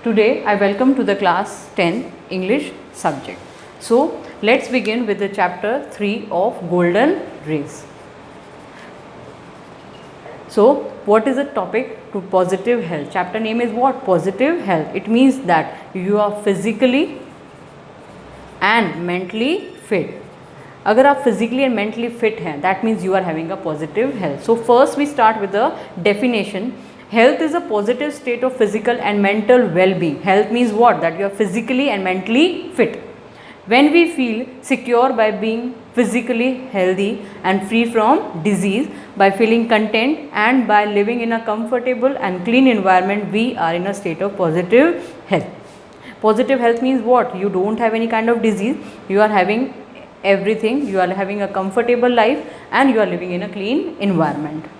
Today I welcome to the class 10 English subject. So let's begin with the chapter 3 of Golden Rays. So what is the topic? To positive health. Chapter name is what? Positive health. It means that you are physically and mentally fit. अगर आप physically and mentally fit हैं, that means you are having a positive health. So first we start with the definition. Health is a positive state of physical and mental well-being. Health means what? That you are physically and mentally fit. When we feel secure by being physically healthy and free from disease, by feeling content and by living in a comfortable and clean environment, we are in a state of positive health. Positive health means what? You don't have any kind of disease, you are having everything, you are having a comfortable life and you are living in a clean environment.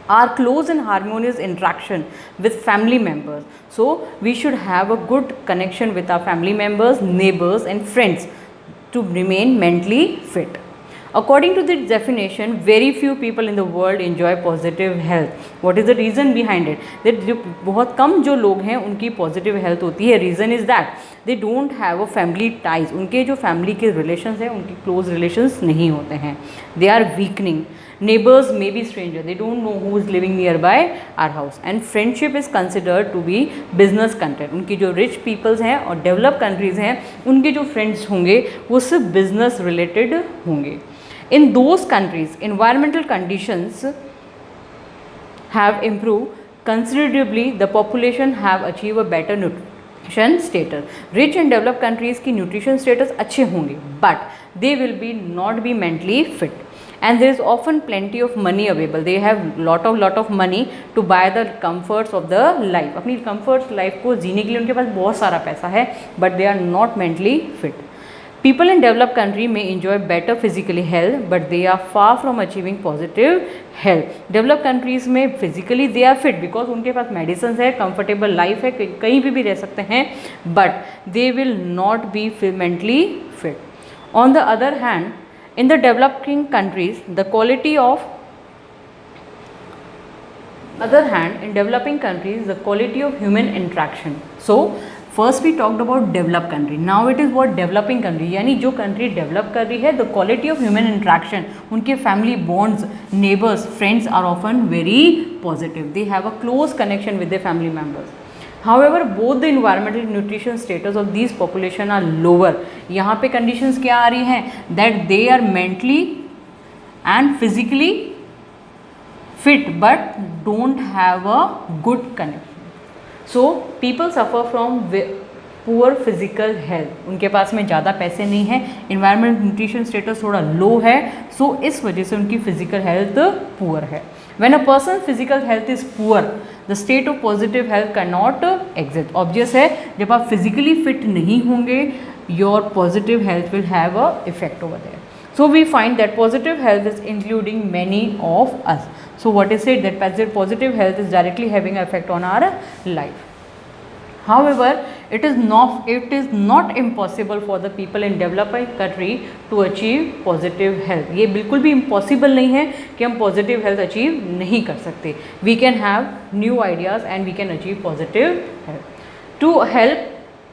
Our close and harmonious interaction with family members. So we should have a good connection with our family members, neighbors and friends to remain mentally fit. According to this definition, very few people in the world enjoy positive health. What is the reason behind it? That बहुत कम जो लोग हैं उनकी positive health होती है. Reason is that they don't have a family ties. उनके जो family के relations हैं उनकी close relations नहीं होते हैं. They are weakening. Neighbors may be stranger, they don't know who is living nearby our house, and friendship is considered to be business content. उनकी जो rich peoples हैं और developed countries हैं उनके जो friends होंगे वो सिर्फ business related होंगे. In those countries, environmental conditions have improved considerably. The population have achieved a better nutrition status. Rich and developed countries की nutrition status अच्छे होंगे, but they will be not be mentally fit. And there is often plenty of money available. They have lot of money to buy the comforts of the life. अपनी comforts life को जीने के लिए उनके पास बहुत सारा पैसा है, but they are not mentally fit. People in developed country may enjoy better physically health, but they are far from achieving positive health. Developed countries में physically they are fit because उनके पास medicines है, comfortable life है, कहीं भी रह सकते हैं, but they will not be mentally fit. On the other hand, in the developing countries, the quality of in developing countries, the quality of human interaction. So first we talked about developed country. Now it is what? Developing country. यानी जो country develop कर रही है, the quality of human interaction, उनके family bonds, neighbors, friends are often very positive. They have a close connection with their family members. However, both the environmental and nutrition status of these population are lower. यहाँ पे conditions क्या आ रही हैं? That they are mentally and physically fit but don't have a good connection. So people suffer from poor physical health. उनके पास में ज़्यादा पैसे नहीं हैं, environmental nutrition status थोड़ा low है, so इस वजह से उनकी physical health poor है. When a person's physical health is poor, the state of positive health cannot exist. Obvious है, जब आप physically fit नहीं होंगे, your positive health will have a effect over there. So we find that positive health is including many of us. So what is it? That positive health is directly having an effect on our life. However, it is not impossible for the people in developing country to achieve positive health. ये बिल्कुल भी impossible नहीं है कि हम positive health achieve नहीं कर सकते. We can have new ideas and we can achieve positive health. To help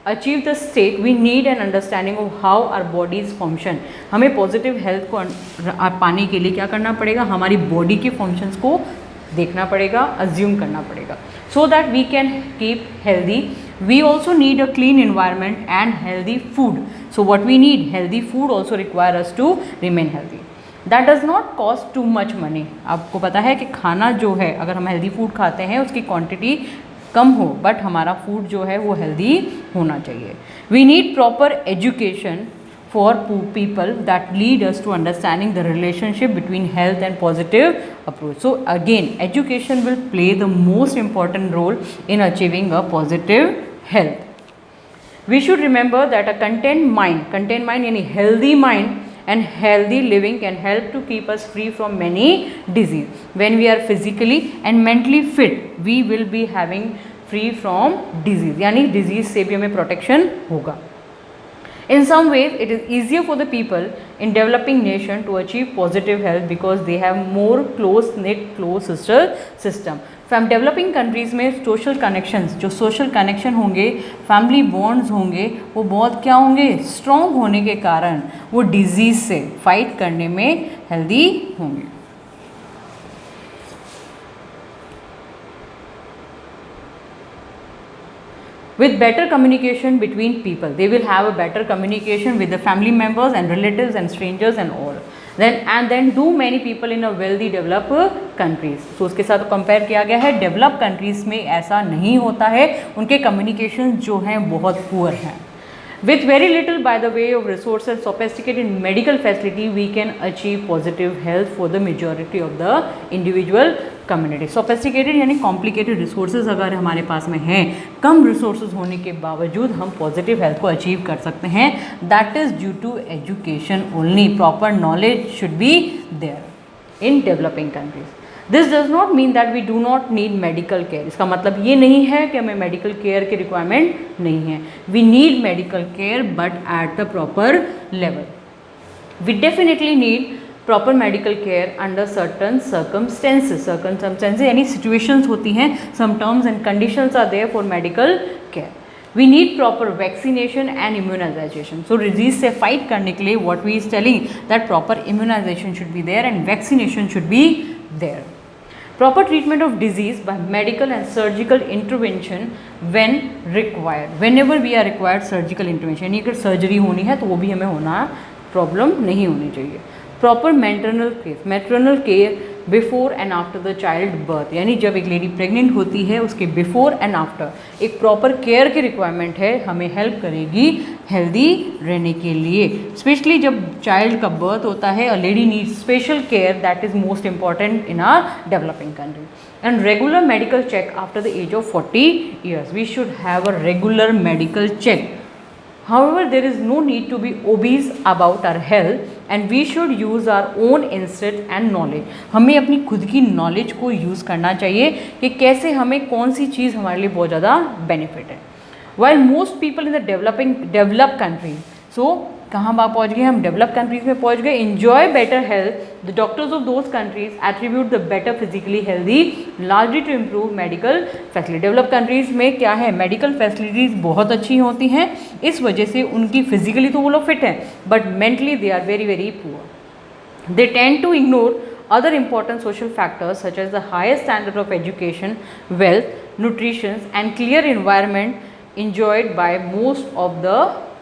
achieve the state, we need an understanding of how our bodies function. हमें positive health को पाने के लिए क्या करना पड़ेगा? हमारी body के functions को देखना पड़ेगा, assume करना पड़ेगा, so that we can keep healthy. We also need a clean environment and healthy food. So what we need? Healthy food also require us to remain healthy. That does not cost too much money. आपको पता है कि खाना जो है, अगर हम healthy food खाते हैं उसकी quantity कम हो, but हमारा food जो है वो healthy होना चाहिए. We need proper education for people that lead us to understanding the relationship between health and positive approach. So again, education will play the most important role in achieving a positive health. We should remember that a content mind यानी healthy mind and healthy living can help to keep us free from many disease. When we are physically and mentally fit, we will be having free from disease, यानी disease से भी हमें protection होगा. In some ways, it is easier for the people in developing nation to achieve positive health because they have more close-knit, close sister system. From developing countries में social connections, जो social connection होंगे, family bonds होंगे, वो बहुत क्या होंगे, strong होने के कारण वो डिजीज़ से फाइट करने में हेल्दी होंगे. With better communication between people, they will have a better communication with the family members and relatives and strangers and all. Then do many people in a wealthy developed countries. So उसके साथ compare किया गया है. Develop countries में ऐसा नहीं होता है, उनके कम्युनिकेशन जो हैं बहुत पुअर हैं. With very little by the way of resources and sophisticated medical facility, we can achieve positive health for the majority of the individual community. Sophisticated यानी complicated resources अगर हमारे पास में हैं, कम resources होने के बावजूद हम positive health को achieve कर सकते हैं. That is due to education only. Proper knowledge should be there in developing countries. This does not mean that we do not need medical care. इसका मतलब ये नहीं है कि हमें मेडिकल केयर की रिक्वायरमेंट नहीं है. We need medical care but at the proper level. We definitely need proper medical care under certain circumstances यानी सिचुएशंस होती हैं, some terms and conditions are there for medical care. We need proper vaccination and immunization. So disease से fight करने के लिए what we is telling that proper immunization should be there and vaccination should be there. Proper treatment of disease by medical and surgical intervention when required. Whenever we are required surgical intervention, यानी अगर surgery होनी है तो वो भी हमें होना, problem नहीं होनी चाहिए. Proper maternal care before and after the child birth, यानी जब एक लेडी प्रेग्नेंट होती है उसके बिफोर एंड आफ्टर एक प्रॉपर केयर की रिक्वायरमेंट है, हमें हेल्प करेगी हेल्दी रहने के लिए. स्पेशली जब चाइल्ड का बर्थ होता है, a lady need special care, that is most important in our developing country. And regular medical check after the age of 40 years. We should have a regular medical check. However, there is no need to be obese about our health and we should use our own instinct and knowledge. हमें अपनी खुद की knowledge को use करना चाहिए कि कैसे हमें कौन सी चीज़ हमारे लिए बहुत ज़्यादा बेनिफिट है. While most people in the developed countries, so कहाँ बात पहुँच गए हम, डेवलप कंट्रीज़ में पहुँच गए. Enjoy better health, the doctors of those countries attribute the better physically healthy largely to improve medical facility. Develop countries में क्या है, मेडिकल फैसिलिटीज़ बहुत अच्छी होती हैं, इस वजह से उनकी फिजिकली तो वो लोग फिट हैं but mentally they are very very poor. They tend to ignore other important social factors such as the highest standard of education, wealth, nutrition and clear environment enjoyed by most of the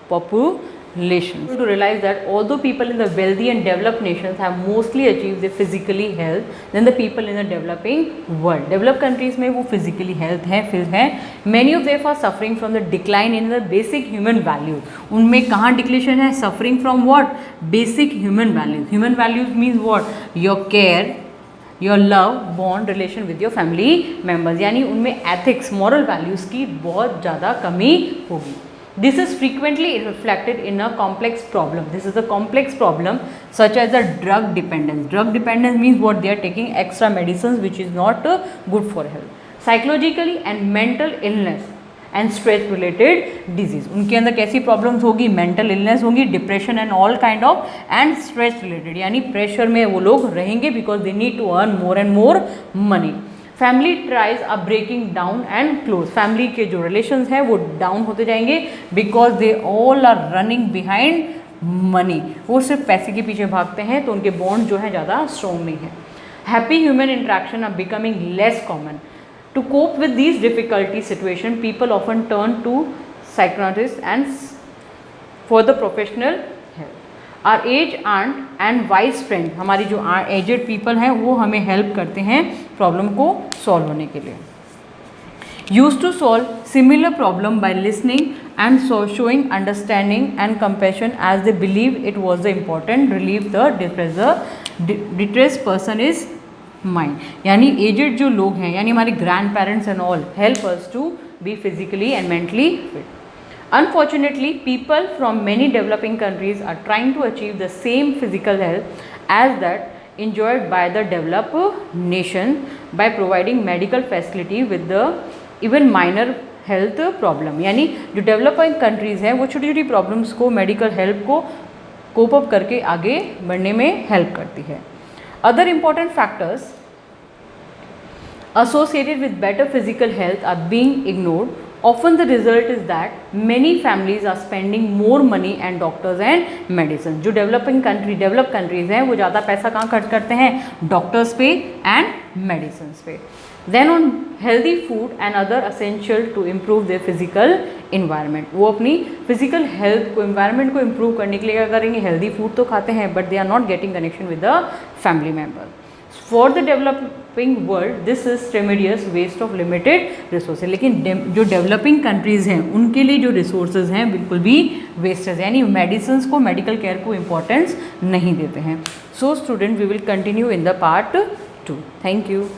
population. To realize that although people in the wealthy and developed nations have mostly achieved their physically health than the people in the developing world. Developed countries में वो physically health है, फिर है. Many of them are suffering from the decline in the basic human values. उनमें कहाँ decline है, suffering from what? Basic human values. Human values means what? Your care, your love, bond, relation with your family members. यानी उनमें ethics, moral values की बहुत ज़्यादा कमी होगी. This is frequently reflected in a complex problem. This is a complex problem such as a drug dependence. Drug dependence means what? They are taking extra medicines which is not good for health. Psychologically and mental illness and stress related disease. उनके अंदर कैसी problems होगी? Mental illness होगी, depression and all kind of and stress related. यानी pressure में वो लोग रहेंगे because they need to earn more and more money. Family ties are breaking down and close. Family के जो रिलेशंस हैं वो डाउन होते जाएंगे because they all are running behind money. वो सिर्फ पैसे के पीछे भागते हैं तो उनके बॉन्ड जो है ज़्यादा स्ट्रॉन्ग नहीं है. Happy human interaction are becoming less common. To cope with these difficulty situation people often turn to psychologist and for the professional. Are as aunt and wise friend, हमारी जो एजेड पीपल हैं वो हमें help करते हैं problem को solve होने के लिए. Use to solve similar problem by listening and showing understanding and compassion as they believe it was the important relieve the distress person is mind. यानी एजेड जो लोग हैं यानी हमारे grand parents and all help us to be physically and mentally fit. Unfortunately, people from many developing countries are trying to achieve the same physical health as that enjoyed by the developed nation by providing medical facility with the even minor health problem, यानी जो developing countries हैं वो छोटी छोटी problems को, medical help को cope up करके आगे बढ़ने में हेल्प करती है। Other important factors associated with better physical health are being ignored. Often the result is that many families are spending more money on doctors and medicine. जो develop countries हैं वो ज़्यादा पैसा कहाँ खर्च करते हैं? डॉक्टर्स पे एंड मेडिसिन पे। Then on healthy food and other essential to improve their physical environment. वो अपनी फिजिकल हेल्थ को, इन्वायरमेंट को इम्प्रूव करने के लिए क्या करेंगे? हेल्दी फूड तो खाते हैं but they are not getting connection with the family member. For the developing world this is tremendous waste of limited resources. लेकिन जो डेवलपिंग कंट्रीज़ हैं उनके लिए जो रिसोर्सेज हैं बिल्कुल भी वेस्टेज, यानी मेडिसिन को, मेडिकल केयर को इम्पोर्टेंस नहीं देते हैं। So student we will continue in the part 2। Thank you.